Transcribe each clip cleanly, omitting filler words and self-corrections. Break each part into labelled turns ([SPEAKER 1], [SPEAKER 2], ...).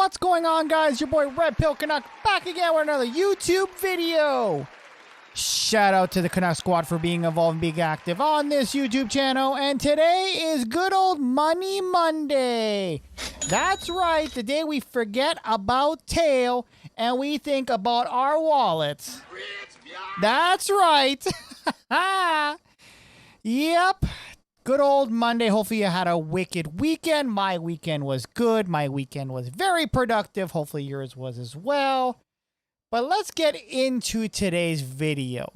[SPEAKER 1] What's going on, guys? Your boy Red Pill Canuck back again with another YouTube video. Shout out to the Canuck Squad for being involved and being active on this YouTube channel. And today is good old Money Monday. That's right, the day we forget about tail and we think about our wallets. That's right. Yep. Good old Monday. Hopefully you had a wicked weekend. My weekend was good. My weekend was very productive. Hopefully yours was as well. But let's get into today's video.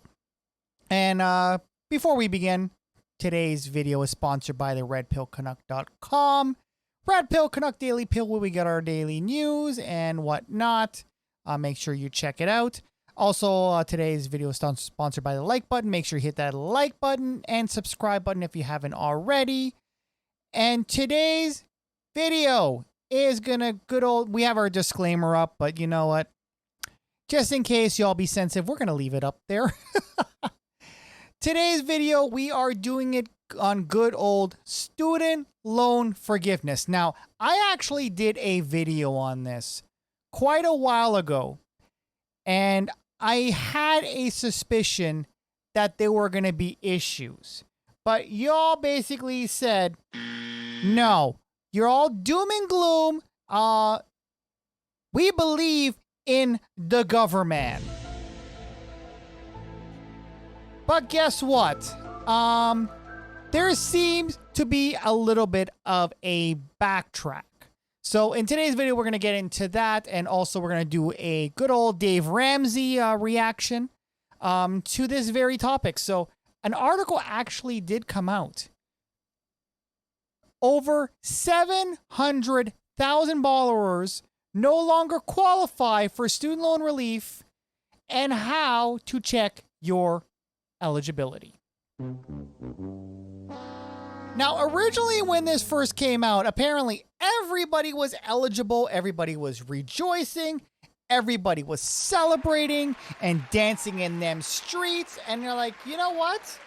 [SPEAKER 1] And before we begin, today's video is sponsored by the redpillcanuck.com. Red Pill Canuck Daily Pill, where we get our daily news and whatnot. Make sure you check it out. Also, today's video is sponsored by the like button. Make sure you hit that like button and subscribe button if you haven't already. And today's video is gonna we have our disclaimer up, but you know what? Just in case y'all be sensitive, we're gonna leave it up there. Today's video, we are doing it on good old student loan forgiveness. Now, I actually did a video on this quite a while ago, and I had a suspicion that there were going to be issues. But y'all basically said, no, you're all doom and gloom. We believe in the government. But guess what? There seems to be a little bit of a backtrack. So in today's video, we're going to get into that. And also we're going to do a good old Dave Ramsey reaction to this very topic. So an article actually did come out. Over 700,000 borrowers no longer qualify for student loan relief and how to check your eligibility. Now, originally when this first came out, apparently everybody was eligible, everybody was rejoicing, everybody was celebrating and dancing in them streets, and they're like, you know what?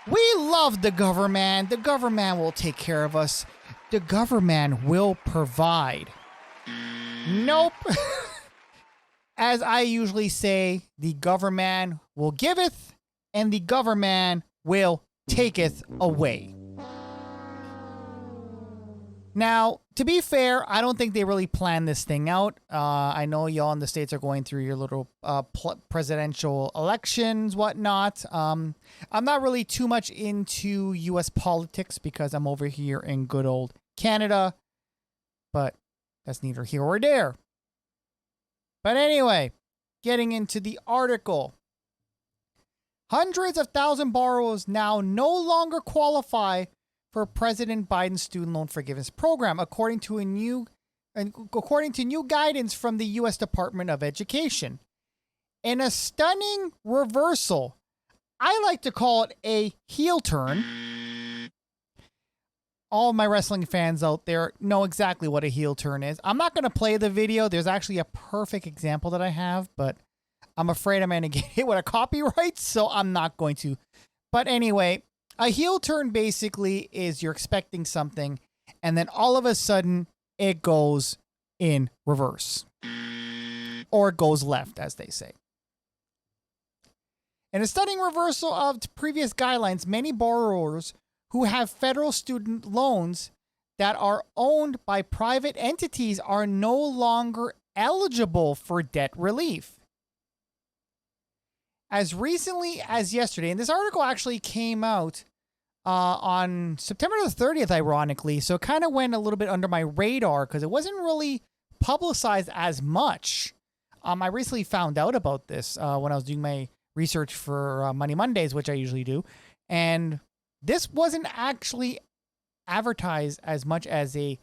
[SPEAKER 1] We love the government. The government will take care of us. The government will provide. Nope. As I usually say, the government will giveth, and the government will taketh away. Now, to be fair, I don't think they really planned this thing out. I know y'all in the States are going through your little presidential elections, whatnot. I'm not really too much into U.S. politics because I'm over here in good old Canada, but that's neither here or there. But anyway, getting into the article. Hundreds of thousands borrowers now no longer qualify for President Biden's student loan forgiveness program, according to new guidance from the U.S. Department of Education. In a stunning reversal, I like to call it a heel turn. All my wrestling fans out there know exactly what a heel turn is. I'm not going to play the video. There's actually a perfect example that I have, but I'm afraid I'm going to get hit with a copyright, so I'm not going to. But anyway, a heel turn basically is you're expecting something, and then all of a sudden, it goes in reverse. Or it goes left, as they say. In a stunning reversal of previous guidelines, many borrowers who have federal student loans that are owned by private entities are no longer eligible for debt relief. As recently as yesterday, and this article actually came out on September the 30th, ironically, so it kind of went a little bit under my radar because it wasn't really publicized as much. I recently found out about this when I was doing my research for Money Mondays, which I usually do, and this wasn't actually advertised as much as in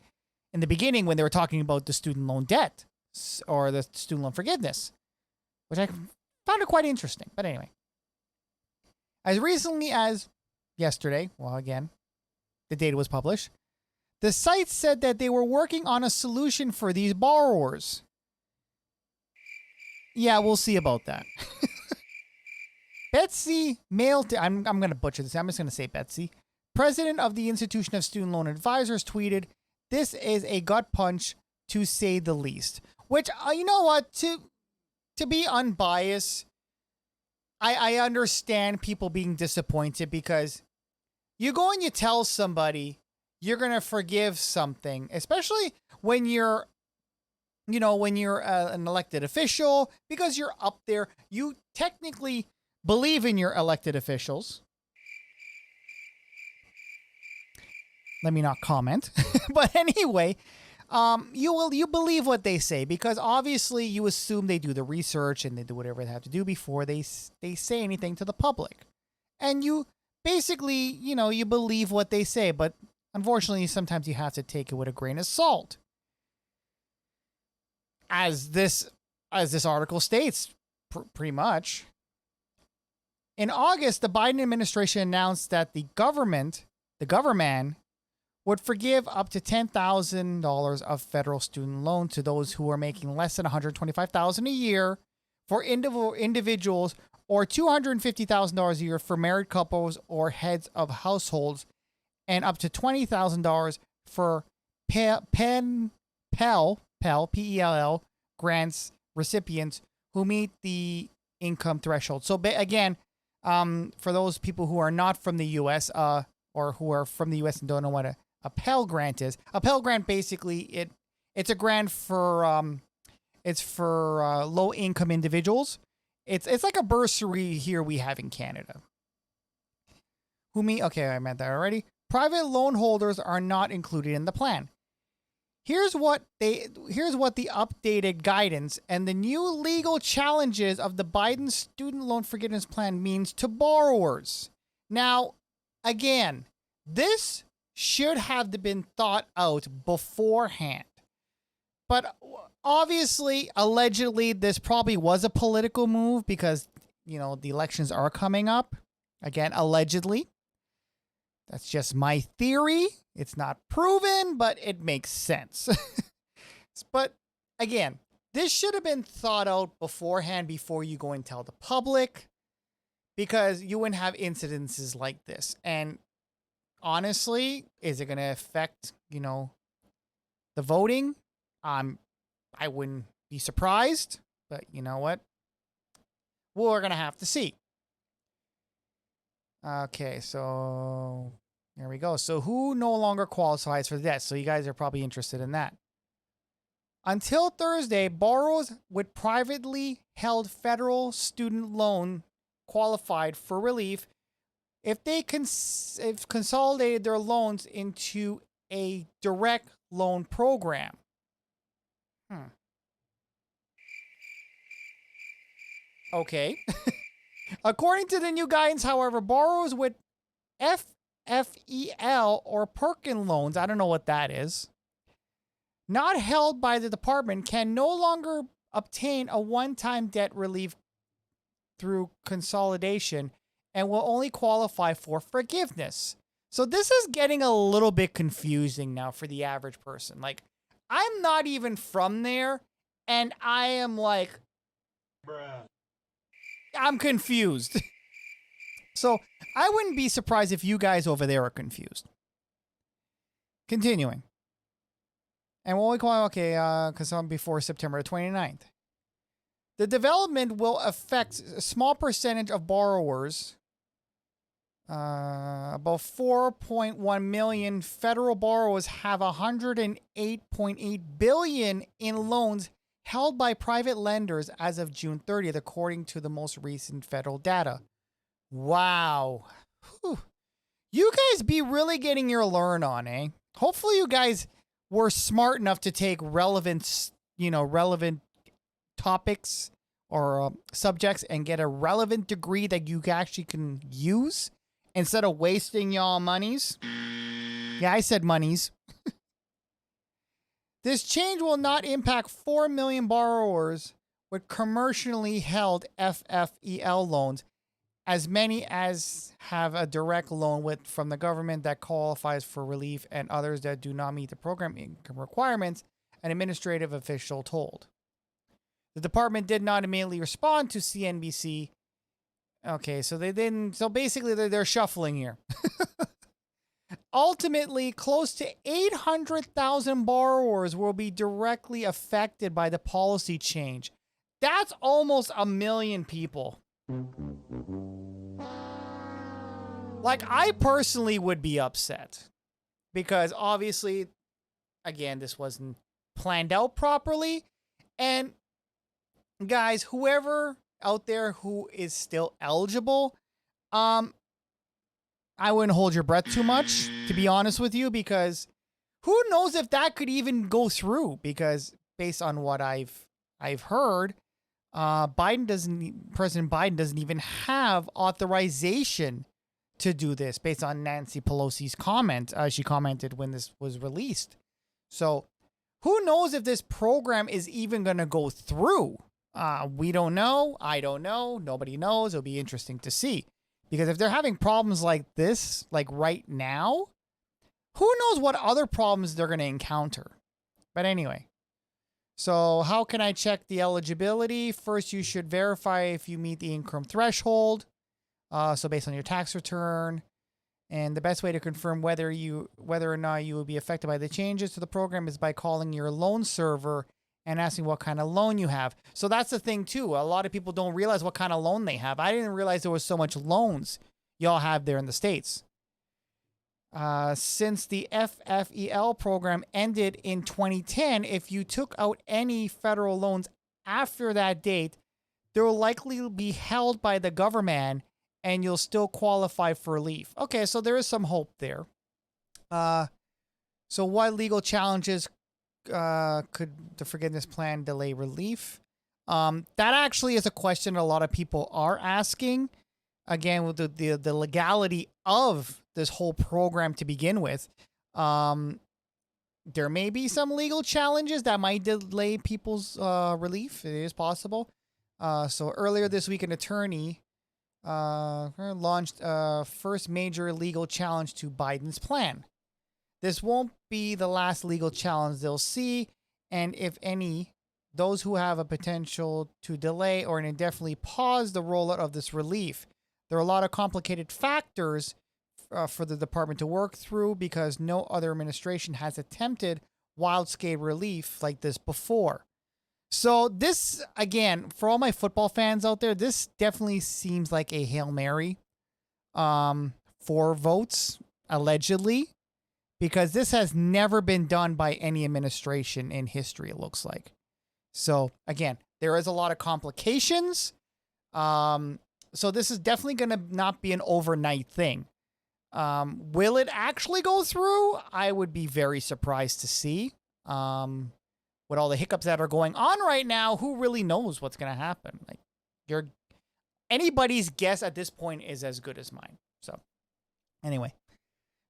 [SPEAKER 1] the beginning when they were talking about the student loan debt or the student loan forgiveness, which I found it quite interesting. But anyway, as recently as yesterday, well, again, the data was published, the site said that they were working on a solution for these borrowers. Yeah, we'll see about that. Betsy Mailton, I'm going to butcher this. I'm just going to say Betsy. President of the Institution of Student Loan Advisors tweeted, "This is a gut punch to say the least. Which, you know what, to be unbiased, I understand people being disappointed, because you go and you tell somebody you're going to forgive something, especially when you're an elected official, because you're up there. You technically believe in your elected officials. Let me not comment. But anyway, you believe what they say, because obviously you assume they do the research and they do whatever they have to do before they say anything to the public. And you basically, you believe what they say, but unfortunately sometimes you have to take it with a grain of salt. As this article states, pretty much. In August, the Biden administration announced that the government would forgive up to $10,000 of federal student loan to those who are making less than $125,000 a year for individuals, or $250,000 a year for married couples or heads of households, and up to $20,000 for Pell PELL grants recipients who meet the income threshold. So again, for those people who are not from the U.S. Or who are from the U.S. and don't know what a Pell Grant is. A Pell Grant, basically, it's a grant for low income individuals. It's like a bursary here we have in Canada. Okay, I meant that already. Private loan holders are not included in the plan. Here's what the updated guidance and the new legal challenges of the Biden student loan forgiveness plan means to borrowers. Now, again, this should have been thought out beforehand. But obviously, allegedly, this probably was a political move, because, the elections are coming up. Again, allegedly. That's just my theory. It's not proven, but it makes sense. But again, this should have been thought out beforehand before you go and tell the public, because you wouldn't have incidences like this. And honestly, is it going to affect, the voting? I wouldn't be surprised, but you know what? We're going to have to see. Okay, so there we go. So who no longer qualifies for the debt? So you guys are probably interested in that. Until Thursday, borrowers with privately held federal student loan qualified for relief if they consolidated their loans into a direct loan program. Okay. According to the new guidance, however, borrowers with FFEL or Perkin loans, I don't know what that is, not held by the department, can no longer obtain a one-time debt relief through consolidation and will only qualify for forgiveness. So this is getting a little bit confusing now for the average person. Like, I'm not even from there, and I am like, bruh. I'm confused. So I wouldn't be surprised if you guys over there are confused. Continuing. And what we call, because I'm before September 29th. The development will affect a small percentage of borrowers. About 4.1 million federal borrowers have 108.8 billion in loans held by private lenders as of June 30th, according to the most recent federal data. Wow. Whew. You guys be really getting your learn on, eh? Hopefully you guys were smart enough to take relevant topics or subjects and get a relevant degree that you actually can use instead of wasting y'all monies. Yeah, I said monies. This change will not impact 4 million borrowers with commercially held FFEL loans, as many as have a direct loan from the government that qualifies for relief, and others that do not meet the program income requirements, an administrative official told. The department did not immediately respond to CNBC. Okay, so they didn't. So basically, they're shuffling here. ultimately, close to 800,000 borrowers will be directly affected by the policy change. That's almost 1 million people. Like, I personally would be upset because obviously, again, this wasn't planned out properly. And guys, whoever out there who is still eligible, I wouldn't hold your breath too much, to be honest with you, because who knows if that could even go through? Because based on what I've heard, President Biden doesn't even have authorization to do this based on Nancy Pelosi's comment. She commented when this was released. So who knows if this program is even going to go through? We don't know. I don't know. Nobody knows. It'll be interesting to see. Because if they're having problems like this, like right now, who knows what other problems they're going to encounter. But anyway, so how can I check the eligibility? First, you should verify if you meet the income threshold. So based on your tax return. And the best way to confirm whether or not you will be affected by the changes to the program is by calling your loan server and asking what kind of loan you have. So that's the thing too. A lot of people don't realize what kind of loan they have. I didn't realize there was so much loans y'all have there in the States. Since the FFEL program ended in 2010, if you took out any federal loans after that date, they will likely be held by the government and you'll still qualify for relief. Okay, so there is some hope there. So what legal challenges could the forgiveness plan delay relief? That actually is a question a lot of people are asking. Again, with the legality of this whole program to begin with, there may be some legal challenges that might delay people's relief. It is possible. So earlier this week, an attorney launched a first major legal challenge to Biden's plan. This won't be the last legal challenge they'll see, and if any, those who have a potential to delay or indefinitely pause the rollout of this relief. There are a lot of complicated factors for the department to work through because no other administration has attempted wild-scale relief like this before. So this, again, for all my football fans out there, this definitely seems like a Hail Mary for votes, allegedly, because this has never been done by any administration in history, it looks like. So, again, there is a lot of complications. So this is definitely going to not be an overnight thing. Will it actually go through? I would be very surprised to see. With all the hiccups that are going on right now, who really knows what's going to happen? Like, anybody's guess at this point is as good as mine. So, anyway.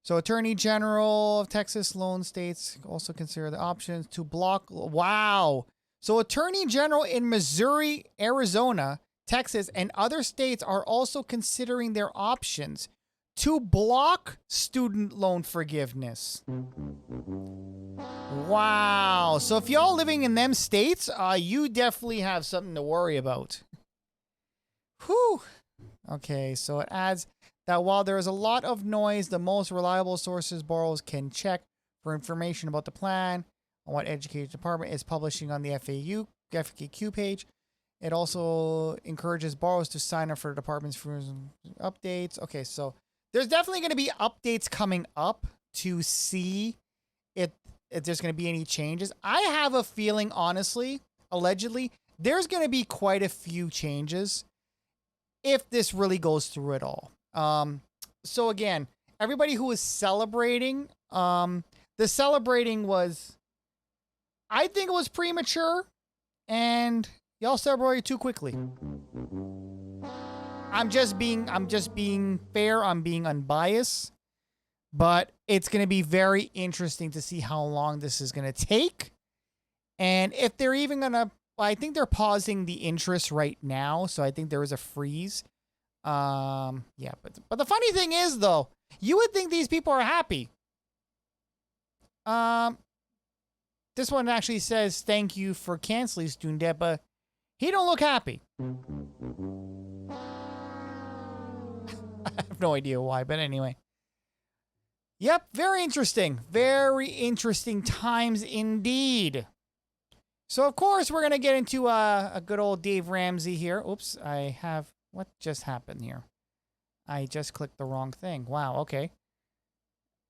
[SPEAKER 1] So, Attorney General of Texas loan states also consider the options to block. Wow. So, Attorney General in Missouri, Arizona, Texas, and other states are also considering their options to block student loan forgiveness. Wow. So if y'all living in them states, you definitely have something to worry about. Whew. Okay, so it adds that while there is a lot of noise, the most reliable sources borrowers can check for information about the plan on what Education Department is publishing on the FAQ page. It also encourages borrowers to sign up for the department's updates. Okay, so there's definitely going to be updates coming up to see if there's going to be any changes. I have a feeling, honestly, allegedly, there's going to be quite a few changes if this really goes through at all. So again, everybody who is celebrating, the celebrating was, I think it was premature, and y'all celebrated too quickly. I'm just being fair. I'm being unbiased, but it's going to be very interesting to see how long this is going to take. And if they're even going to, I think they're pausing the interest right now. So I think there is a freeze. Yeah, but the funny thing is though, you would think these people are happy. This one actually says, thank you for canceling student debt, but he don't look happy. I have no idea why, but anyway. Yep, very interesting. Very interesting times indeed. So, of course, we're going to get into a good old Dave Ramsey here. Oops, what just happened here? I just clicked the wrong thing. Wow, okay.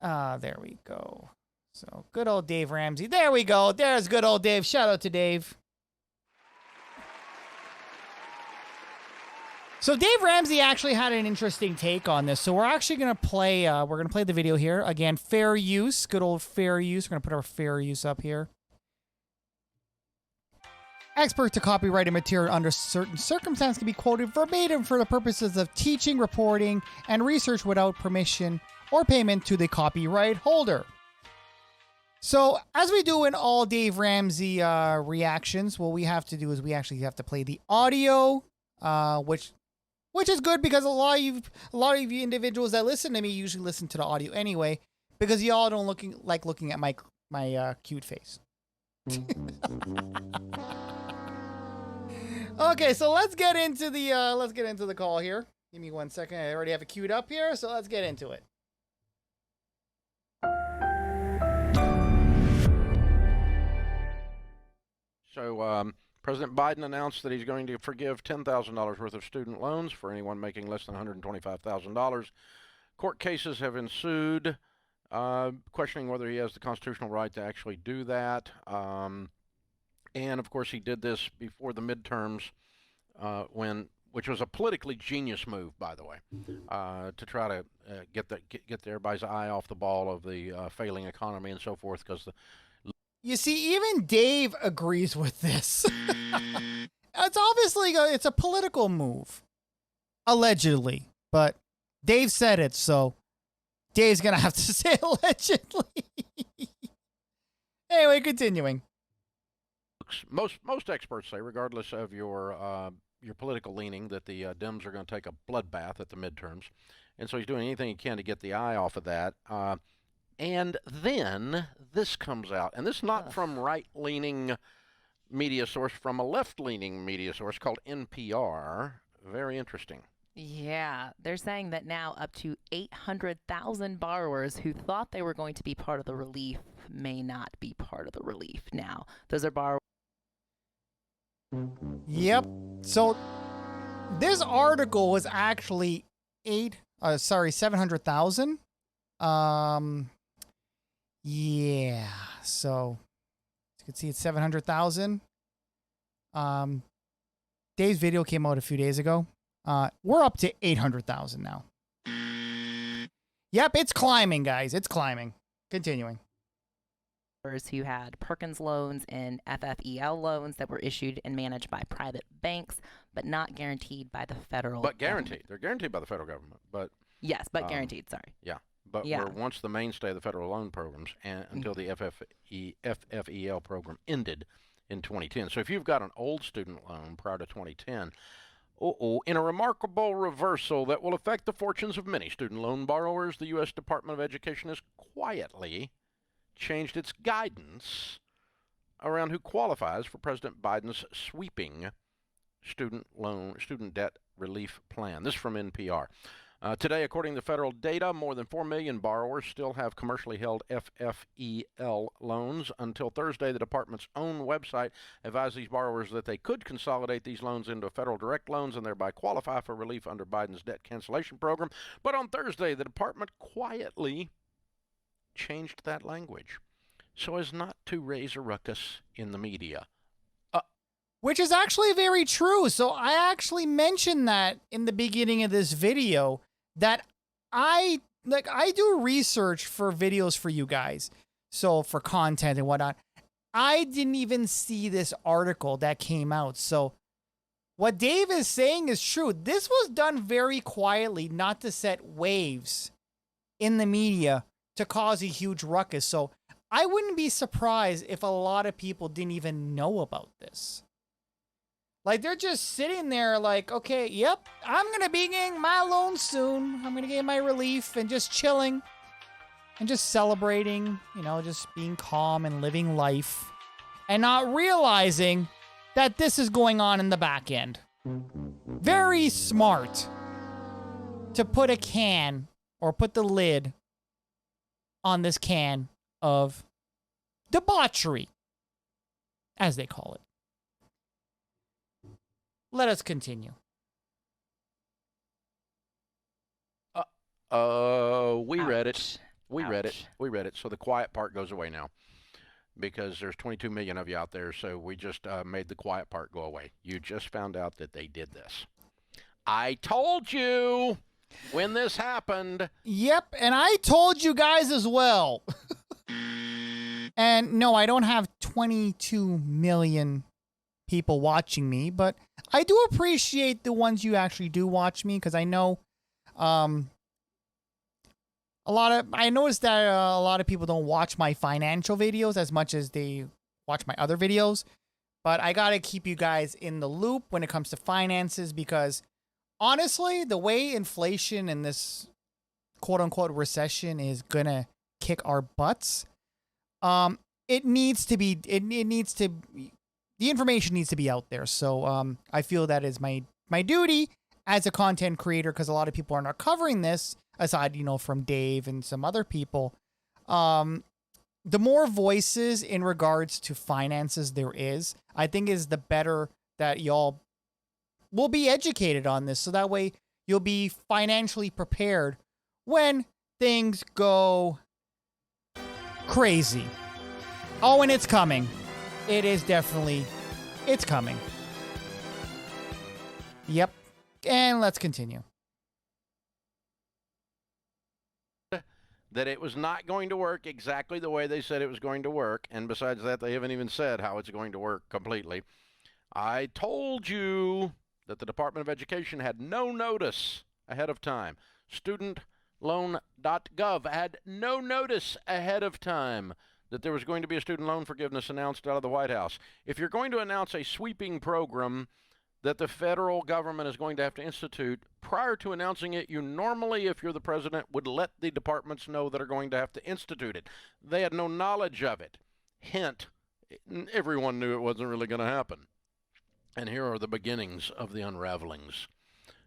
[SPEAKER 1] There we go. So, good old Dave Ramsey. There we go. There's good old Dave. Shout out to Dave. So Dave Ramsey actually had an interesting take on this. So we're actually going to play, the video here. Again, fair use, good old fair use. We're going to put our fair use up here. Expert to copyrighted material under certain circumstances can be quoted verbatim for the purposes of teaching, reporting, and research without permission or payment to the copyright holder. So, as we do in all Dave Ramsey reactions, what we have to do is we actually have to play the audio, which is good because a lot of you individuals that listen to me usually listen to the audio anyway, because y'all don't looking at my cute face. Okay, so let's get into the call here. Give me 1 second. I already have it queued up here, so let's get into it.
[SPEAKER 2] So, President Biden announced that he's going to forgive $10,000 worth of student loans for anyone making less than $125,000. Court cases have ensued, questioning whether he has the constitutional right to actually do that. And, of course, he did this before the midterms, which was a politically genius move, by the way, to try to get everybody's eye off the ball of the failing economy and so forth, because
[SPEAKER 1] You see, even Dave agrees with this. It's obviously it's a political move, allegedly, but Dave said it, so Dave's gonna have to say allegedly. Anyway, continuing.
[SPEAKER 2] Most experts say, regardless of your political leaning, that the Dems are going to take a bloodbath at the midterms, and so he's doing anything he can to get the eye off of that. And then this comes out, and this is not from right-leaning media source, from a left-leaning media source called NPR. Very interesting.
[SPEAKER 3] Yeah, they're saying that now up to 800,000 borrowers who thought they were going to be part of the relief may not be part of the relief now. Those are borrowers.
[SPEAKER 1] Yep. So this article was actually 700,000. Yeah, so you can see it's 700,000. Dave's video came out a few days ago. We're up to 800,000 now. Yep, it's climbing, guys. It's climbing. Continuing.
[SPEAKER 3] Who had Perkins loans and FFEL loans that were issued and managed by private banks, but not guaranteed by the federal
[SPEAKER 2] government.
[SPEAKER 3] Guaranteed.
[SPEAKER 2] They're guaranteed by the federal government, but...
[SPEAKER 3] Yes, but guaranteed, sorry.
[SPEAKER 2] Yeah. But we're once the mainstay of the federal loan programs until the FFEL program ended in 2010. So if you've got an old student loan prior to 2010, in a remarkable reversal that will affect the fortunes of many student loan borrowers, the U.S. Department of Education has quietly changed its guidance around who qualifies for President Biden's sweeping student debt relief plan. This is from NPR. Today, according to federal data, more than 4 million borrowers still have commercially held FFEL loans. Until Thursday, the department's own website advised these borrowers that they could consolidate these loans into federal direct loans and thereby qualify for relief under Biden's debt cancellation program. But on Thursday, the department quietly changed that language so as not to raise a ruckus in the media.
[SPEAKER 1] Which is actually very true. So I actually mentioned that in the beginning of this video, that I do research for videos for you guys. So for content and whatnot. I didn't even see this article that came out. So what Dave is saying is true. This was done very quietly, not to set waves in the media to cause a huge ruckus. So I wouldn't be surprised if a lot of people didn't even know about this. Like, they're just sitting there like, okay, yep, I'm going to be getting my loan soon. I'm going to get my relief and just chilling and just celebrating, just being calm and living life and not realizing that this is going on in the back end. Very smart to put a can or put the lid on this can of debauchery, as they call it. Let us continue.
[SPEAKER 2] We
[SPEAKER 3] Ouch.
[SPEAKER 2] read it. We read it.
[SPEAKER 3] Ouch.
[SPEAKER 2] We read it. So the quiet part goes away now because there's 22 million of you out there. So we just made the quiet part go away. You just found out that they did this. I told you when this happened.
[SPEAKER 1] Yep, and I told you guys as well. And no, I don't have 22 million people watching me, but I do appreciate the ones you actually do watch me, because I know I noticed that a lot of people don't watch my financial videos as much as they watch my other videos. But I got to keep you guys in the loop when it comes to finances, because honestly, the way inflation and this quote unquote recession is going to kick our butts, the information needs to be out there. So I feel that is my duty as a content creator, because a lot of people are not covering this, aside, from Dave and some other people. The more voices in regards to finances there is, I think is the better that y'all will be educated on this. So that way you'll be financially prepared when things go crazy. Oh, and it's coming. It's coming. Yep. And let's continue.
[SPEAKER 2] That it was not going to work exactly the way they said it was going to work. And besides that, they haven't even said how it's going to work completely. I told you that the Department of Education had no notice ahead of time. StudentLoan.gov had no notice ahead of time that there was going to be a student loan forgiveness announced out of the White House. If you're going to announce a sweeping program that the federal government is going to have to institute, prior to announcing it, you normally, if you're the president, would let the departments know that are going to have to institute it. They had no knowledge of it. Hint, everyone knew it wasn't really going to happen. And here are the beginnings of the unravelings.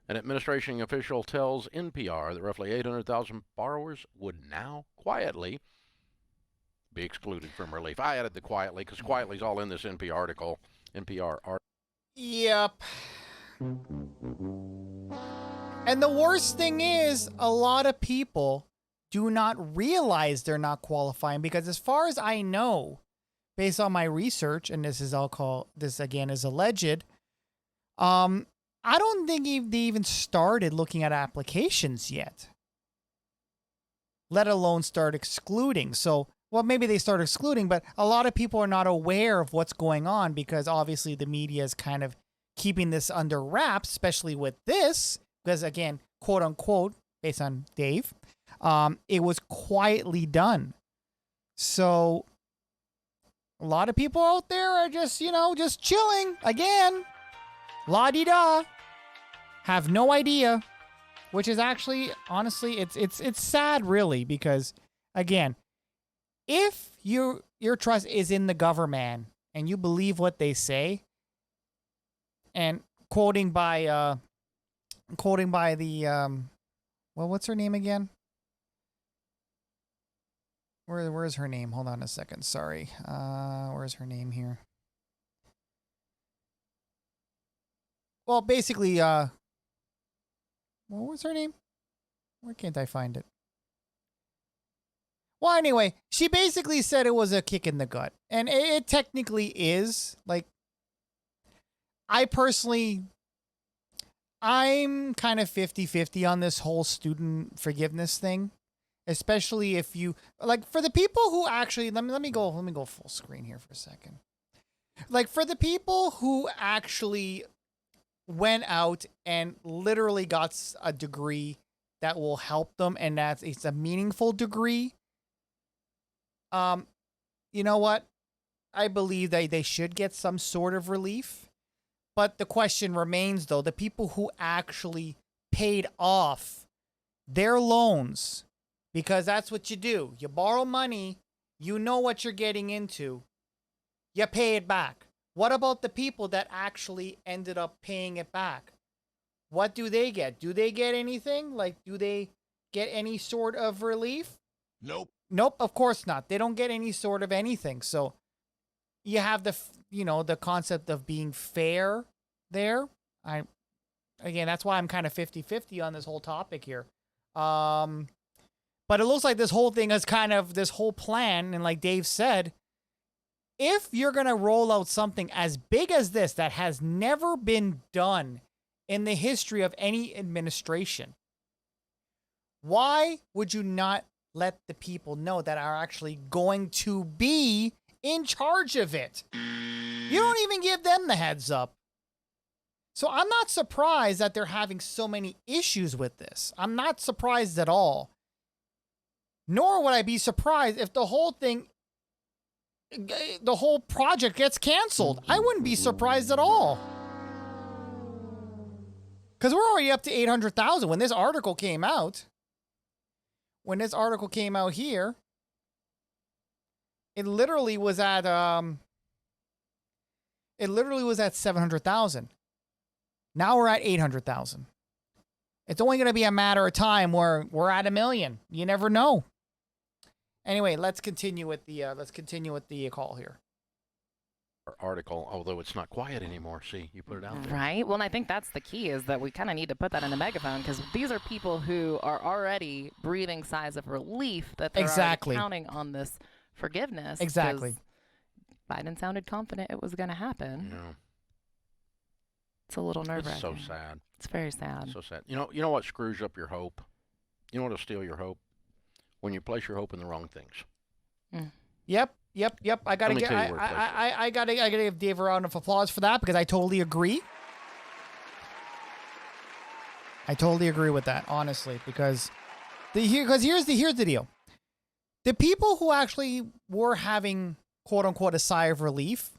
[SPEAKER 2] An administration official tells NPR that roughly 800,000 borrowers would now quietly be excluded from relief. I added the quietly because quietly is all in this NPR article.
[SPEAKER 1] Yep. And the worst thing is, a lot of people do not realize they're not qualifying, because as far as I know, based on my research, and this again is alleged, I don't think they even started looking at applications yet, let alone start excluding. So, well, maybe they start excluding, but a lot of people are not aware of what's going on, because obviously the media is kind of keeping this under wraps, especially with this, because again, quote unquote, based on Dave, it was quietly done. So a lot of people out there are just chilling again, la-di-da, have no idea, which is actually, honestly, it's sad, really, because again, if your trust is in the government and you believe what they say, and quoting by the what's her name again? Where's her name? Hold on a second. Sorry. Where's her name here? Well, basically, what was her name? Where can't I find it? Well, anyway, she basically said it was a kick in the gut. And it technically is. Like, I'm kind of 50-50 on this whole student forgiveness thing. Especially if you, like, for the people who actually, let me go full screen here for a second. Like, for the people who actually went out and literally got a degree that will help them, and it's a meaningful degree, you know what? I believe that they should get some sort of relief. But the question remains, though, the people who actually paid off their loans, because that's what you do. You borrow money, you know what you're getting into, you pay it back. What about the people that actually ended up paying it back? What do they get? Do they get anything? Like, do they get any sort of relief?
[SPEAKER 4] Nope.
[SPEAKER 1] Nope, of course not. They don't get any sort of anything. So you have the concept of being fair there. Again, that's why I'm kind of 50-50 on this whole topic here. But it looks like this whole thing is kind of this whole plan. And like Dave said, if you're going to roll out something as big as this that has never been done in the history of any administration, why would you not let the people know that are actually going to be in charge of it? You don't even give them the heads up. So I'm not surprised that they're having so many issues with this. I'm not surprised at all. Nor would I be surprised if the whole project gets canceled. I wouldn't be surprised at all. Because we're already up to 800,000. When this article came out here, it literally was at 700,000. Now we're at 800,000. It's only going to be a matter of time where we're at 1 million. You never know. Anyway, let's continue with the call here.
[SPEAKER 2] Article, although it's not quiet anymore. See, you put it out there.
[SPEAKER 3] Right. Well, and I think that's the key, is that we kind of need to put that in the megaphone, because these are people who are already breathing sighs of relief that they're already counting on this forgiveness.
[SPEAKER 1] Exactly.
[SPEAKER 3] Biden sounded confident it was going to happen.
[SPEAKER 2] Yeah.
[SPEAKER 3] It's a little nerve-wracking.
[SPEAKER 2] It's so sad.
[SPEAKER 3] It's very sad.
[SPEAKER 2] So sad. You know what screws up your hope? You know what'll steal your hope? When you place your hope in the wrong things.
[SPEAKER 3] Mm.
[SPEAKER 1] Yep. I gotta give Dave a round of applause for that, because I totally agree. I totally agree with that, honestly, because here's the deal. The people who actually were having quote unquote a sigh of relief,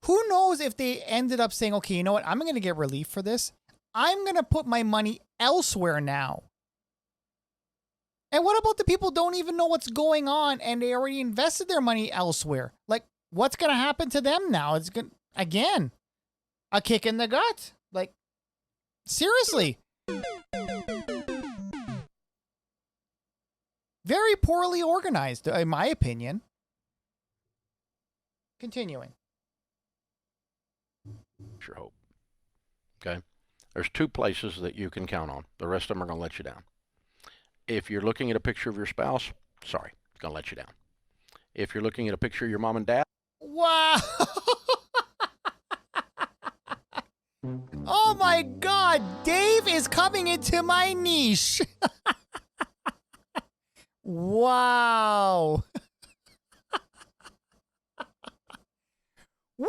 [SPEAKER 1] who knows if they ended up saying, okay, you know what, I'm going to get relief for this. I'm going to put my money elsewhere now. And what about the people who don't even know what's going on and they already invested their money elsewhere? Like, what's going to happen to them now? It's going again, a kick in the gut. Like, seriously. Very poorly organized, in my opinion. Continuing.
[SPEAKER 2] Your hope. Okay? There's 2 places that you can count on. The rest of them are going to let you down. If you're looking at a picture of your spouse, sorry, it's going to let you down. If you're looking at a picture of your mom and dad.
[SPEAKER 1] Wow. Oh my God. Dave is coming into my niche. Wow. Woo!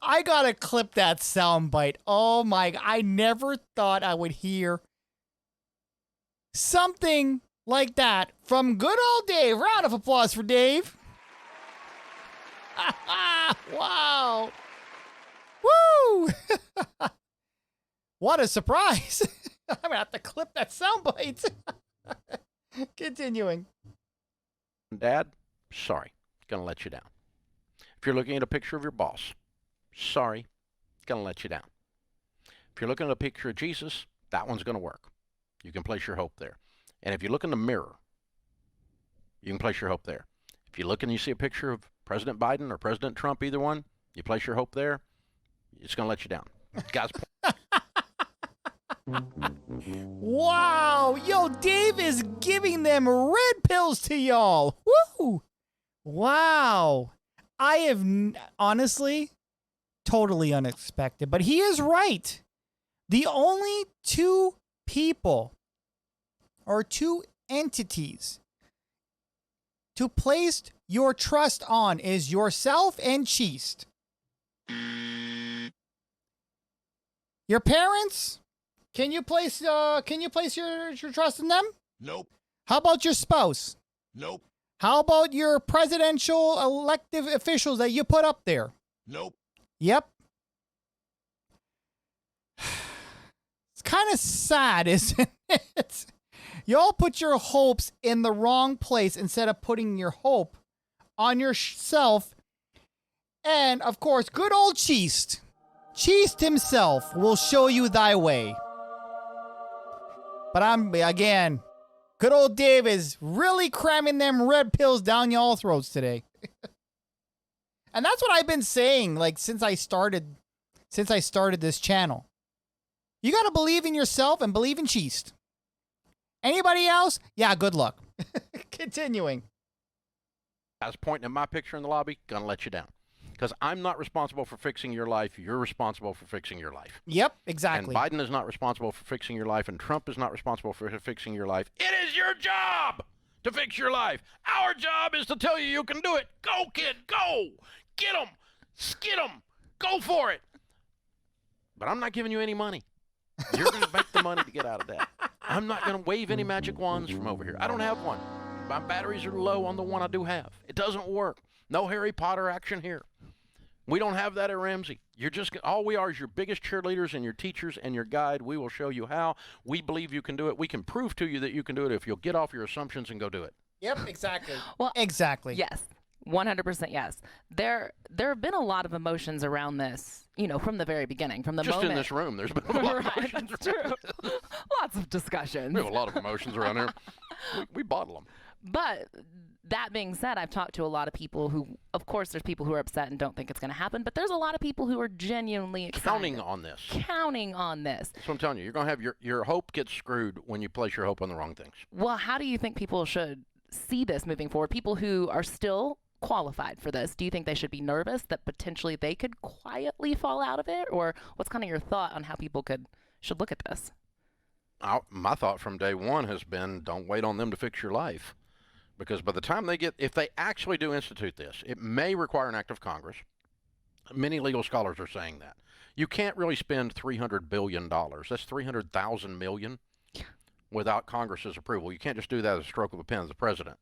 [SPEAKER 1] I gotta clip that soundbite. Oh my, I never thought I would hear something like that from good old Dave. Round of applause for Dave. Wow. Woo! What a surprise. I'm gonna have to clip that soundbite. Continuing.
[SPEAKER 2] Dad, sorry, it's going to let you down. If you're looking at a picture of your boss, sorry, it's going to let you down. If you're looking at a picture of Jesus, that one's going to work. You can place your hope there. And if you look in the mirror, you can place your hope there. If you look and you see a picture of President Biden or President Trump, either one, you place your hope there, it's going to let you down. Guys.
[SPEAKER 1] Wow. Yo, Dave is giving them red pills to y'all. Woo. Wow. I have honestly, totally unexpected, but he is right. The only 2 people or 2 entities to place your trust on is yourself and Cheest. Your parents, can you place your trust in them?
[SPEAKER 4] Nope.
[SPEAKER 1] How about your spouse?
[SPEAKER 4] Nope.
[SPEAKER 1] How about your presidential elective officials that you put up there?
[SPEAKER 4] Nope.
[SPEAKER 1] Yep. It's kind of sad, isn't it? Y'all put your hopes in the wrong place instead of putting your hope on yourself. And, of course, good old Cheest. Cheest himself will show you thy way. But again, Good old Dave is really cramming them red pills down y'all throats today. And that's what I've been saying, like, since I started this channel. You got to believe in yourself and believe in Cheese. Anybody else? Yeah, good luck. Continuing.
[SPEAKER 2] I was pointing at my picture in the lobby, gonna let you down. Because I'm not responsible for fixing your life. You're responsible for fixing your life.
[SPEAKER 1] Yep, exactly.
[SPEAKER 2] And Biden is not responsible for fixing your life, and Trump is not responsible for fixing your life. It is your job to fix your life. Our job is to tell you you can do it. Go, kid, go. Get them. Skid them. Go for it. But I'm not giving you any money. You're going to make the money to get out of that. I'm not going to wave any magic wands from over here. I don't have one. My batteries are low on the one I do have. It doesn't work. No Harry Potter action here. We don't have that at Ramsey. You're just, all we are is your biggest cheerleaders and your teachers and your guide. We will show you how. We believe you can do it. We can prove to you that you can do it if you'll get off your assumptions and go do it.
[SPEAKER 1] Yep, exactly.
[SPEAKER 3] Well,
[SPEAKER 1] exactly.
[SPEAKER 3] Yes. 100% yes. There have been a lot of emotions around this, from the very beginning, from the
[SPEAKER 2] just
[SPEAKER 3] moment.
[SPEAKER 2] In this room, there's been a lot of emotions.
[SPEAKER 3] That's true. Lots of discussions.
[SPEAKER 2] We have a lot of emotions around here. We bottle them.
[SPEAKER 3] But that being said, I've talked to a lot of people who, of course, there's people who are upset and don't think it's going to happen, but there's a lot of people who are genuinely excited.
[SPEAKER 2] Counting on this.
[SPEAKER 3] Counting on this.
[SPEAKER 2] That's what I'm telling you. You're going to have your hope gets screwed when you place your hope on the wrong things.
[SPEAKER 3] Well, how do you think people should see this moving forward? People who are still qualified for this, do you think they should be nervous that potentially they could quietly fall out of it? Or what's kind of your thought on how people should look at this?
[SPEAKER 2] My thought from day one has been, don't wait on them to fix your life. Because by the time if they actually do institute this, it may require an act of Congress. Many legal scholars are saying that. You can't really spend $300 billion. That's 300,000 million without Congress's approval. You can't just do that as a stroke of a pen as the president.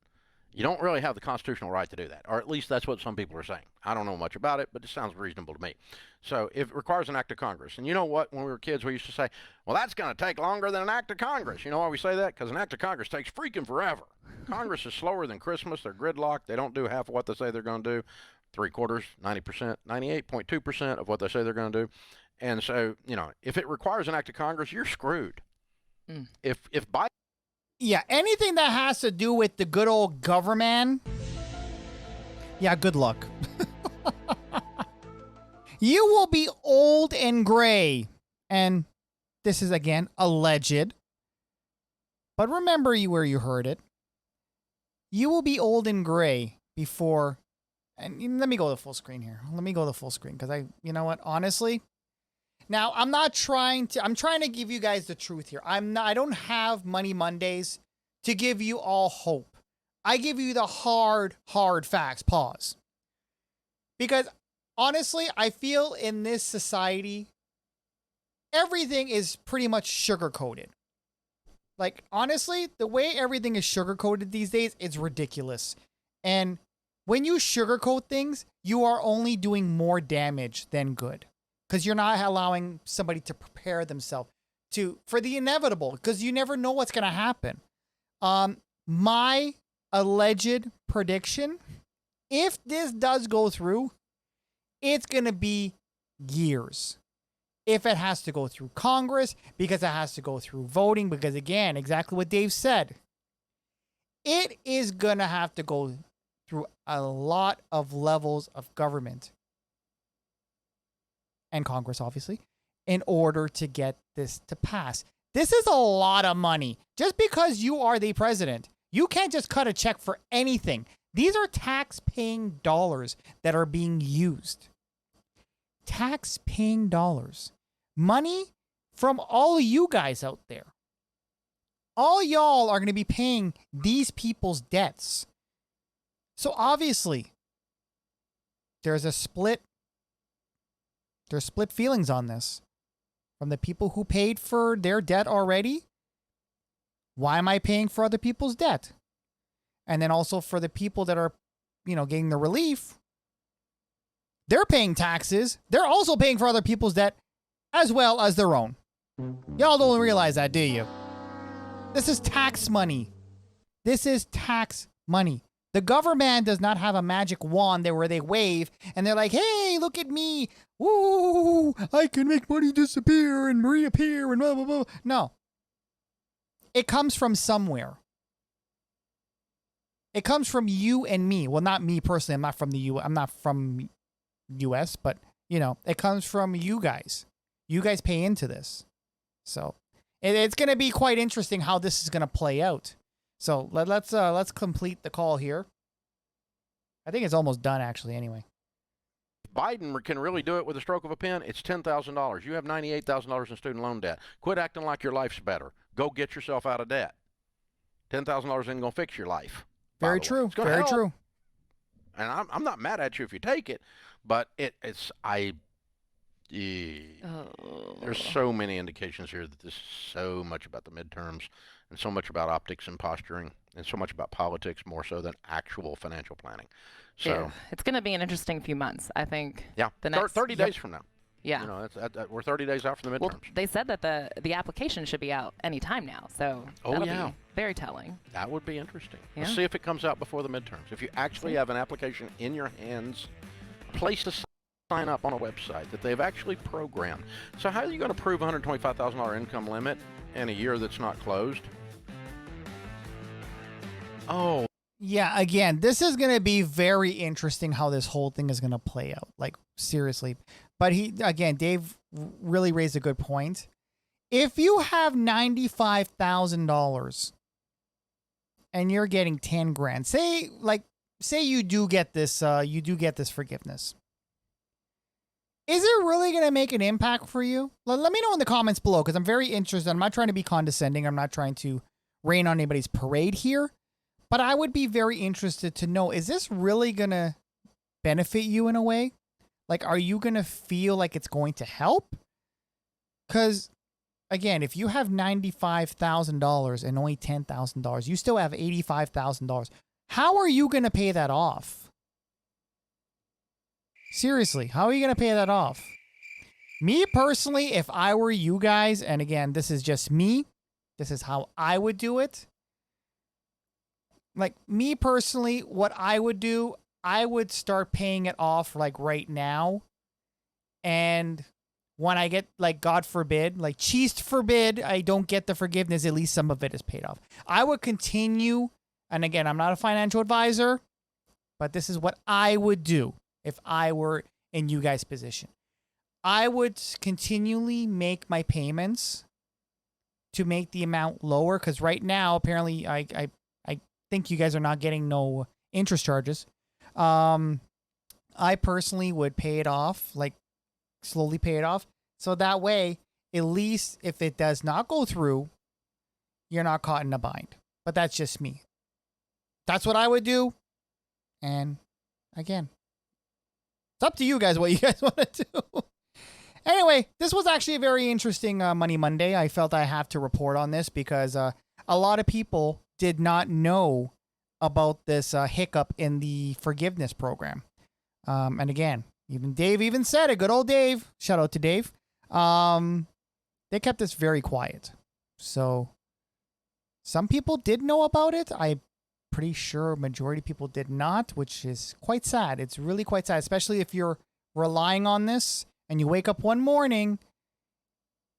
[SPEAKER 2] You don't really have the constitutional right to do that, or at least that's what some people are saying. I don't know much about it, but it sounds reasonable to me. So it requires an act of Congress. And you know what? When we were kids, we used to say, well, that's going to take longer than an act of Congress. You know why we say that? Because an act of Congress takes freaking forever. Congress is slower than Christmas. They're gridlocked. They don't do half of what they say they're going to do. 3/4, 90%, 98.2% of what they say they're going to do. And so, if it requires an act of Congress, you're screwed. If Biden...
[SPEAKER 1] Yeah, anything that has to do with the good old government, yeah, good luck. You will be old and gray. And this is, again, alleged. But remember where you heard it. You will be old and gray before... And let me go to full screen here. Let me go to full screen because you know what? Honestly... Now, I'm trying to give you guys the truth here. I don't have Money Mondays to give you all hope. I give you the hard facts. Pause. Because honestly, I feel in this society, everything is pretty much sugar-coated. Like, honestly, the way everything is sugar-coated these days, it's ridiculous. And when you sugarcoat things, you are only doing more damage than good. Because you're not allowing somebody to prepare themselves for the inevitable, because you never know what's going to happen. My alleged prediction, if this does go through, it's going to be years. If it has to go through Congress, because it has to go through voting, because again, exactly what Dave said, it is going to have to go through a lot of levels of government. And Congress, obviously, in order to get this to pass. This is a lot of money. Just because you are the president, you can't just cut a check for anything. These are tax-paying dollars that are being used. Tax-paying dollars. Money from all of you guys out there. All y'all are going to be paying these people's debts. So obviously, there's split feelings on this. From the people who paid for their debt already, why am I paying for other people's debt? And then also for the people that are, getting the relief, they're paying taxes. They're also paying for other people's debt as well as their own. Y'all don't realize that, do you? This is tax money. This is tax money. The government does not have a magic wand there where they wave and they're like, hey, look at me. Woo, I can make money disappear and reappear and blah, blah, blah. No. It comes from somewhere. it comes from you and me. Well, not me personally. I'm not from the I'm not from US, but it comes from you guys. You guys pay into this. So it's going to be quite interesting how this is going to play out. So let's complete the call here. I think it's almost done actually anyway.
[SPEAKER 2] Biden can really do it with a stroke of a pen. It's $10,000. You have $98,000 in student loan debt. Quit acting like your life's better. Go get yourself out of debt. $10,000 isn't going to fix your life.
[SPEAKER 1] Very true. Very true.
[SPEAKER 2] And I'm not mad at you if you take it, but there's so many indications here that this is so much about the midterms and so much about optics and posturing and so much about politics more so than actual financial planning. So
[SPEAKER 3] yeah, it's going to be an interesting few months, I think.
[SPEAKER 2] Yeah,
[SPEAKER 3] the next
[SPEAKER 2] 30 days from now.
[SPEAKER 3] Yeah.
[SPEAKER 2] We're 30 days out from the midterms.
[SPEAKER 3] Well, they said that the application should be out any time now, so that'll be very telling.
[SPEAKER 2] That would be interesting.
[SPEAKER 3] Yeah.
[SPEAKER 2] Let's see if it comes out before the midterms. If you actually have an application in your hands, place to sign up on a website that they've actually programmed. So how are you going to prove $125,000 income limit in a year that's not closed? Oh.
[SPEAKER 1] Yeah, again, this is going to be very interesting how this whole thing is going to play out. Like, seriously. But Dave really raised a good point. If you have $95,000 and you're getting 10 grand, say you do get this forgiveness. Is it really going to make an impact for you? Let me know in the comments below, because I'm very interested. I'm not trying to be condescending. I'm not trying to rain on anybody's parade here. But I would be very interested to know, is this really going to benefit you in a way? Like, are you going to feel like it's going to help? Because, again, if you have $95,000 and only $10,000, you still have $85,000. How are you going to pay that off? Seriously, how are you going to pay that off? Me personally, if I were you guys, and again, this is just me, this is how I would do it. Like, me personally, what I would do, I would start paying it off, like, right now. And when I get, like, God forbid, like, cheese forbid, I don't get the forgiveness, at least some of it is paid off. I would continue, and again, I'm not a financial advisor, but this is what I would do if I were in you guys' position. I would continually make my payments to make the amount lower, because right now, apparently, I think you guys are not getting no interest charges. I personally would pay it off, like slowly pay it off. So that way, at least if it does not go through, you're not caught in a bind. But that's just me. That's what I would do. And again, it's up to you guys what you guys want to do. Anyway, this was actually a very interesting Money Monday. I felt I have to report on this because a lot of people did not know about this hiccup in the forgiveness program. And again, even Dave even said it. Good old Dave. Shout out to Dave. They kept this very quiet. So some people did know about it. I'm pretty sure a majority of people did not, which is quite sad. It's really quite sad, especially if you're relying on this and you wake up one morning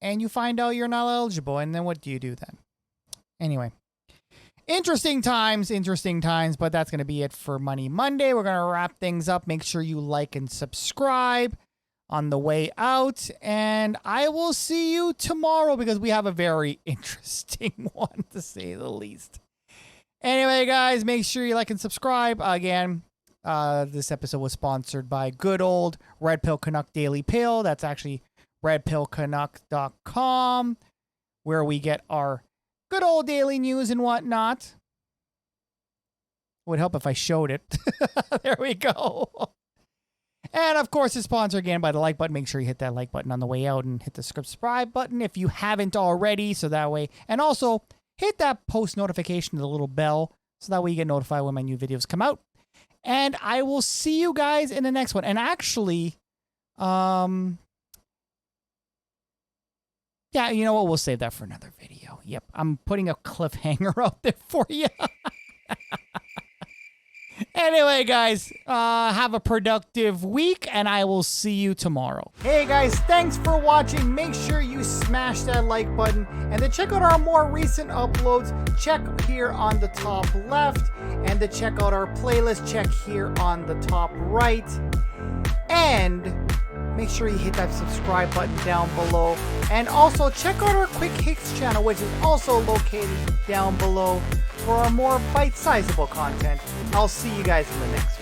[SPEAKER 1] and you find out you're not eligible. And then what do you do then? Anyway. Interesting times, but that's going to be it for Money Monday. We're going to wrap things up. Make sure you like and subscribe on the way out. And I will see you tomorrow because we have a very interesting one, to say the least. Anyway, guys, make sure you like and subscribe. Again, this episode was sponsored by good old Red Pill Canuck Daily Pill. That's actually redpillcanuck.com, where we get our good old daily news and whatnot. It would help if I showed it. There we go. And of course, it's sponsored again by the like button. Make sure you hit that like button on the way out and hit the subscribe button if you haven't already. So that way, and also hit that post notification, the little bell, so that way you get notified when my new videos come out. And I will see you guys in the next one. And actually, yeah, you know what? We'll save that for another video. Yep, I'm putting a cliffhanger out there for you. Anyway, guys, have a productive week, and I will see you tomorrow. Hey, guys, thanks for watching. Make sure you smash that like button. And to check out our more recent uploads, check here on the top left. And to check out our playlist, check here on the top right. And make sure you hit that subscribe button down below. And also check out our Quick Hits channel, which is also located down below for our more bite-sizable content. I'll see you guys in the next one.